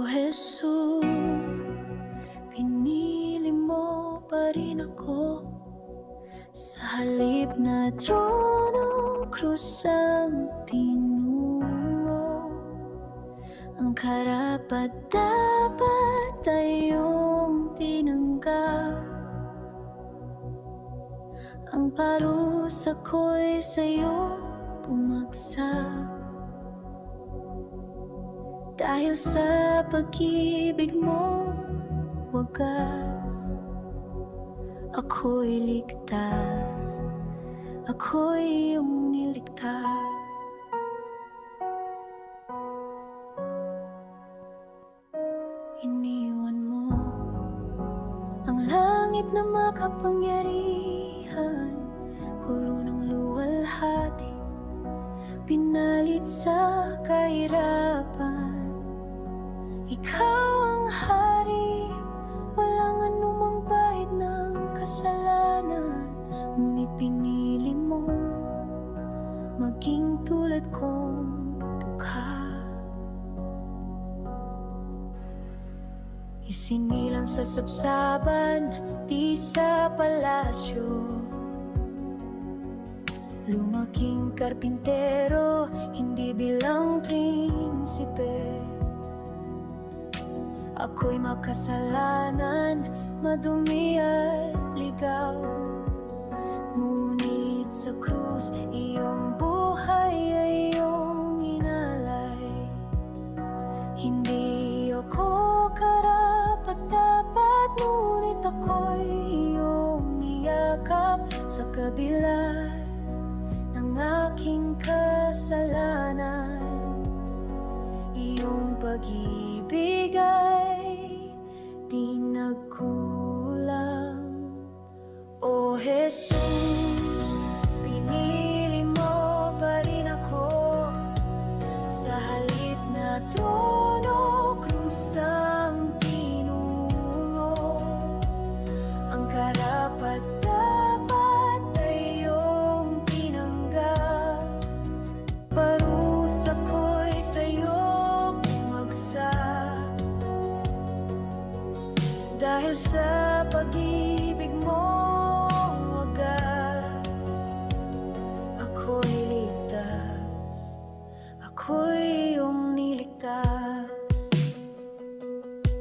O Jesus, pinili mo pa rin ako. Sa halip na trono, krus ang tinungo. Ang karapat-dapat ay iyong tinanggap. Ang parusa ko'y sa'yo bumagsak. Dahil sa pag-ibig mo wagas, ako'y ligtas, ako'y iyong niligtas. Iniwan mo ang langit na makapangyarihan, koronang luwalhati, pinalit sa kahirapan. Ikaw ang hari, walang anumang bahid ng kasalanan. Ngunit pinili mo maging tulad kong dukha. Isinilang sa sabsaban, di sa palasyo. Lumaking karpintero, hindi bilang prinsipe. Ako'y makasalanan, madumi at ligaw. Ngunit sa krus, iyong buhay ay iyong inalay. Hindi ako karapat-dapat, ngunit ako'y iyong niyakap. Sa kabila ng aking kasalanan, iyong pag-ibig ay di nagkulang. O Jesus, pinili mo pa rin ako. Sa halip na trono, krus ang tinungo. Ang karapat-dapat ay iyong tinanggap. Parusa ko'y sa'yo bumagsak. Dahil sa pag-ibig mo wagas, ako'y ligtas, ako'y iyong niligtas.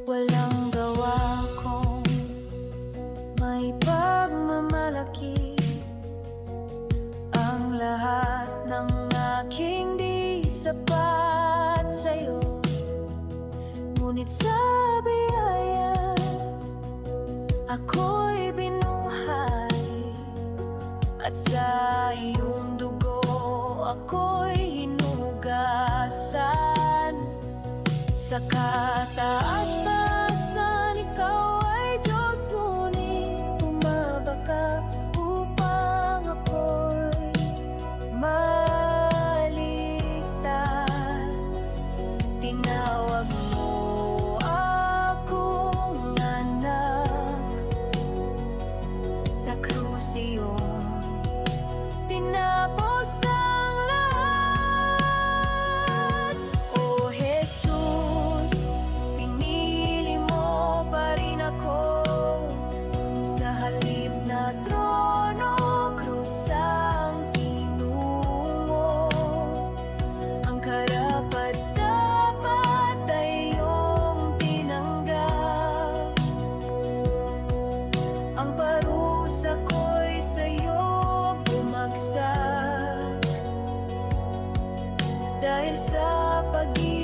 Walang gawa kong may pagmamalaki, ang lahat ng aking di sapat sa'yo. Ngunit sa biyaya, ako'y binuhay, at sa iyong dugo ako'y hinugasan. Sa kataas-taasan, ikaw ay Diyos, ngunit bumaba ka upang ako'y maligtas. Tinawag mo akong anak. Sa krus iyon tinapos ang lahat. O Jesus, pinili mo pa rin ako. Sa halip na trono, krus ang tinungo. Ang karapat-dapat ay iyong tinanggap. Ang parusa ko'y sa'yo bumagsak. Dahil sa pag-ibig